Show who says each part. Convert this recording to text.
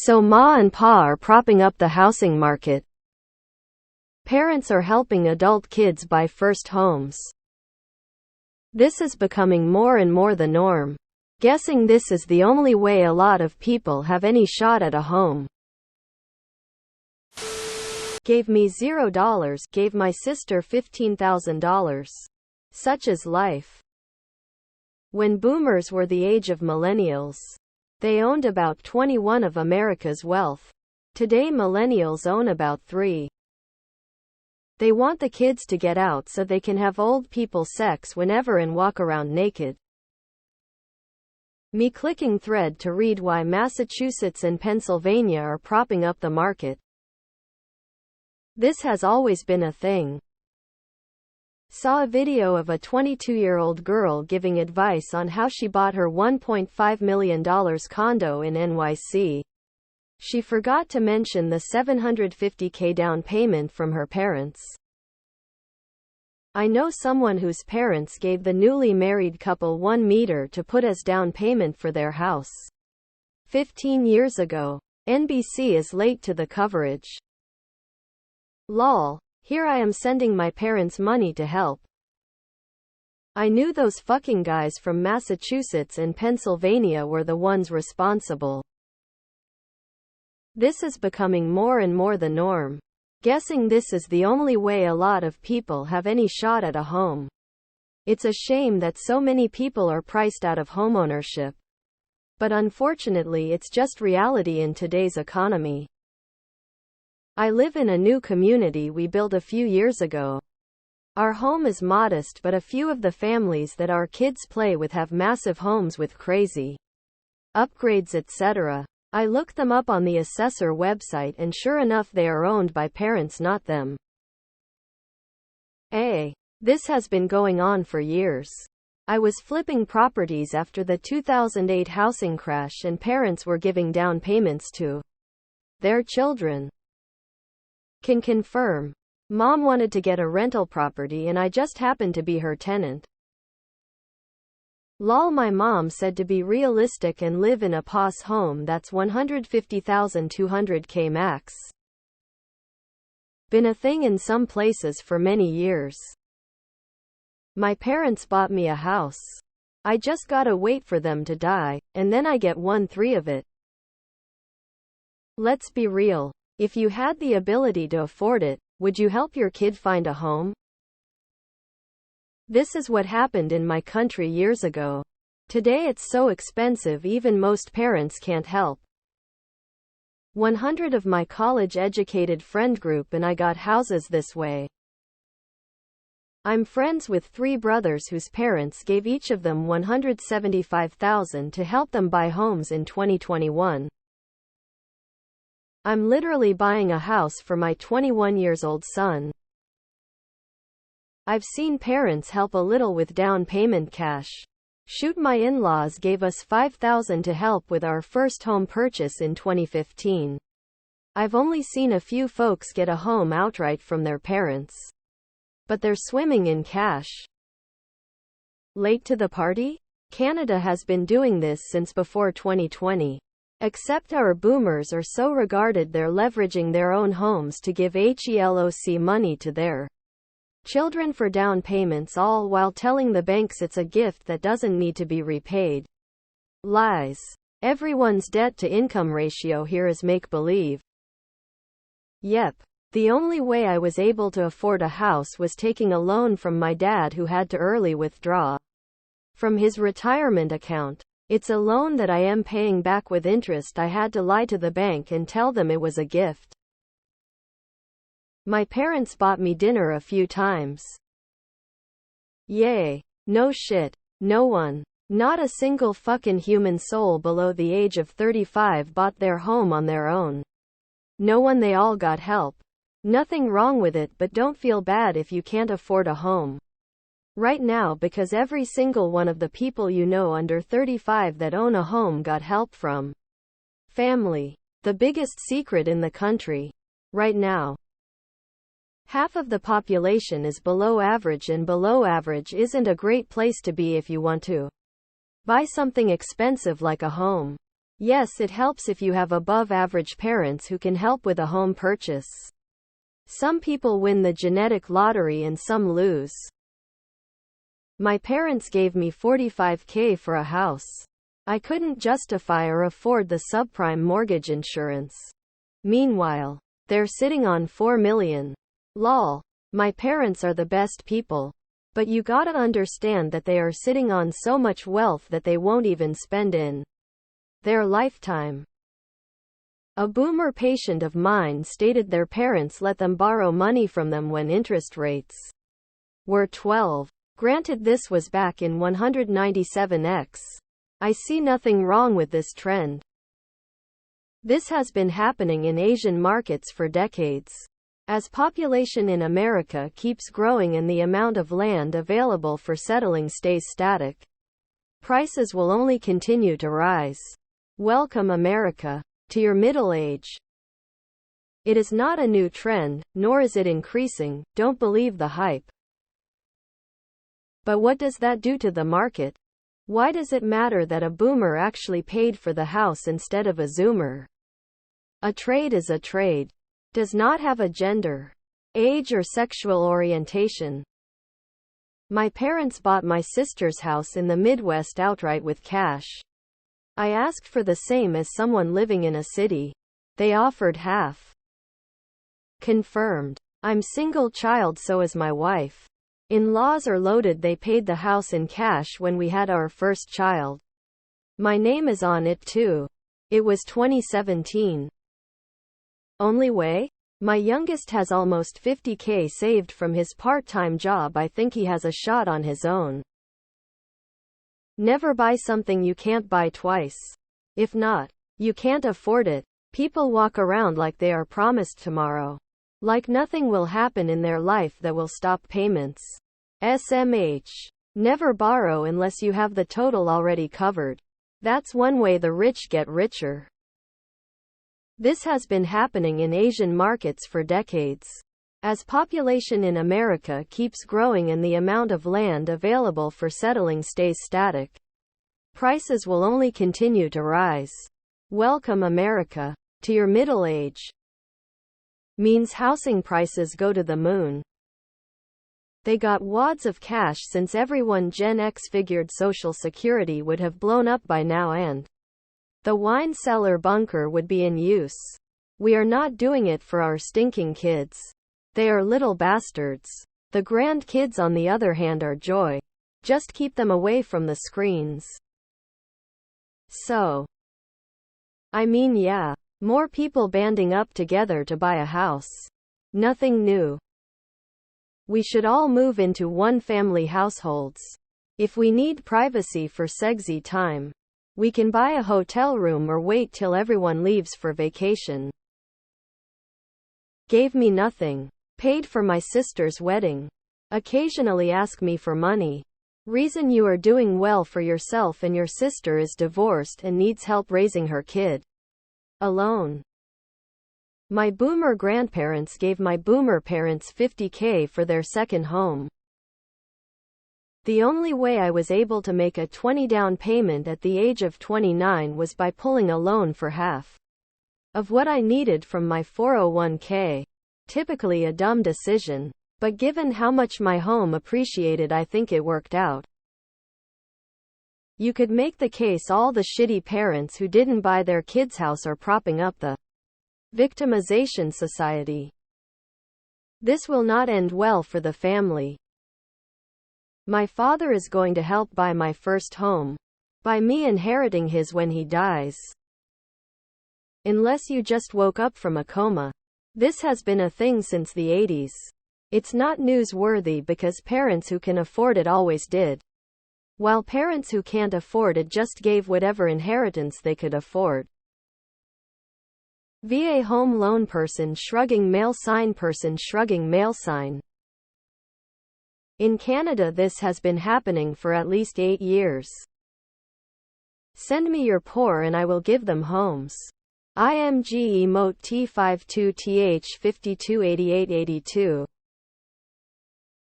Speaker 1: So Ma and Pa are propping up the housing market. Parents are helping adult kids buy first homes. This is becoming more and more the norm. Guessing this is the only way a lot of people have any shot at a home. Gave me $0, gave my sister $15,000. Such is life. When boomers were the age of millennials, they owned about 21 of America's wealth. Today millennials own about 3. They want the kids to get out so they can have old people sex whenever and walk around naked. Me clicking thread to read why Massachusetts and Pennsylvania are propping up the market. This has always been a thing. Saw a video of a 22-year-old girl giving advice on how she bought her $1.5 million condo in NYC. She forgot to mention the $750K down payment from her parents. I know someone whose parents gave the newly married couple $1 million to put as down payment for their house. 15 years ago. NBC is late to the coverage. Lol. Here I am sending my parents money to help. I knew those fucking guys from Massachusetts and Pennsylvania were the ones responsible. This is becoming more and more the norm. Guessing this is the only way a lot of people have any shot at a home. It's a shame that so many people are priced out of homeownership. But unfortunately it's just reality in today's economy. I live in a new community we built a few years ago. Our home is modest, but a few of the families that our kids play with have massive homes with crazy upgrades, etc. I looked them up on the assessor website and sure enough they are owned by parents, not them. This has been going on for years. I was flipping properties after the 2008 housing crash and parents were giving down payments to their children. Can confirm. Mom wanted to get a rental property and I just happened to be her tenant. Lol. My mom said to be realistic and live in a POS home that's $150,200K max. Been a thing in some places for many years. My parents bought me a house. I just gotta wait for them to die, and then I get 1/3 of it. Let's be real. If you had the ability to afford it, would you help your kid find a home? This is what happened in my country years ago. Today it's so expensive even most parents can't help. 100 of my college-educated friend group and I got houses this way. I'm friends with 3 brothers whose parents gave each of them $175,000 to help them buy homes in 2021. I'm literally buying a house for my 21-year-old son. I've seen parents help a little with down payment cash. Shoot, my in-laws gave us $5,000 to help with our first home purchase in 2015. I've only seen a few folks get a home outright from their parents. But they're swimming in cash. Late to the party? Canada has been doing this since before 2020. Except our boomers are so regarded they're leveraging their own homes to give HELOC money to their children for down payments, all while telling the banks it's a gift that doesn't need to be repaid. Lies. Everyone's debt-to-income ratio here is make-believe. Yep. The only way I was able to afford a house was taking a loan from my dad, who had to early withdraw from his retirement account. It's a loan that I am paying back with interest. I had to lie to the bank and tell them it was a gift. My parents bought me dinner a few times. Yay. No shit. No one. Not a single fucking human soul below the age of 35 bought their home on their own. No one. They all got help. Nothing wrong with it, but don't feel bad if you can't afford a home right now, because every single one of the people you know under 35 that own a home got help from family. The biggest secret in the country right now. Half of the population is below average, and below average isn't a great place to be if you want to buy something expensive like a home. Yes, it helps if you have above average parents who can help with a home purchase. Some people win the genetic lottery and some lose. My parents gave me $45K for a house. I couldn't justify or afford the subprime mortgage insurance. Meanwhile, they're sitting on $4 million. Lol. My parents are the best people. But you gotta understand that they are sitting on so much wealth that they won't even spend in their lifetime. A boomer patient of mine stated their parents let them borrow money from them when interest rates were 12. Granted, this was back in 197x. I see nothing wrong with this trend. This has been happening in Asian markets for decades. As population in America keeps growing and the amount of land available for settling stays static, prices will only continue to rise. Welcome, America, to your middle age. It is not a new trend, nor is it increasing. Don't believe the hype. But what does that do to the market? Why does it matter that a boomer actually paid for the house instead of a zoomer? A trade is a trade. Does not have a gender, age, or sexual orientation. My parents bought my sister's house in the Midwest outright with cash. I asked for the same as someone living in a city. They offered half. Confirmed. I'm single child, so is my wife. In-laws are loaded. They paid the house in cash when we had our first child. My name is on it too. It was 2017. Only way? My youngest has almost $50K saved from his part-time job. I think he has a shot on his own. Never buy something you can't buy twice. If not, you can't afford it. People walk around like they are promised tomorrow. Like nothing will happen in their life that will stop payments. SMH. Never borrow unless you have the total already covered. That's one way the rich get richer. This has been happening in Asian markets for decades. As population in America keeps growing and the amount of land available for settling stays static, prices will only continue to rise. Welcome, America, to your middle age. Means housing prices go to the moon. They got wads of cash since everyone Gen X figured Social Security would have blown up by now and the wine cellar bunker would be in use. We are not doing it for our stinking kids. They are little bastards. The grandkids, on the other hand, are joy. Just keep them away from the screens. So, I mean, yeah, more people banding up together to buy a house. Nothing new. We should all move into one-family households. If we need privacy for sexy time, we can buy a hotel room or wait till everyone leaves for vacation. Gave me nothing. Paid for my sister's wedding. Occasionally ask me for money. Reason you are doing well for yourself and your sister is divorced and needs help raising her kid alone. My boomer grandparents gave my boomer parents $50K for their second home. The only way I was able to make a $20 down payment at the age of 29 was by pulling a loan for half of what I needed from my 401k. Typically a dumb decision, but given how much my home appreciated, I think it worked out. You could make the case all the shitty parents who didn't buy their kids' house are propping up the victimization society. This will not end well for the family. My father is going to help buy my first home, by me inheriting his when he dies. Unless you just woke up from a coma. This has been a thing since the 80s. It's not newsworthy because parents who can afford it always did, while parents who can't afford it just gave whatever inheritance they could afford. VA home loan person shrugging male sign person shrugging male sign. In Canada this has been happening for at least 8 years. Send me your poor and I will give them homes. IMG emote T52TH528882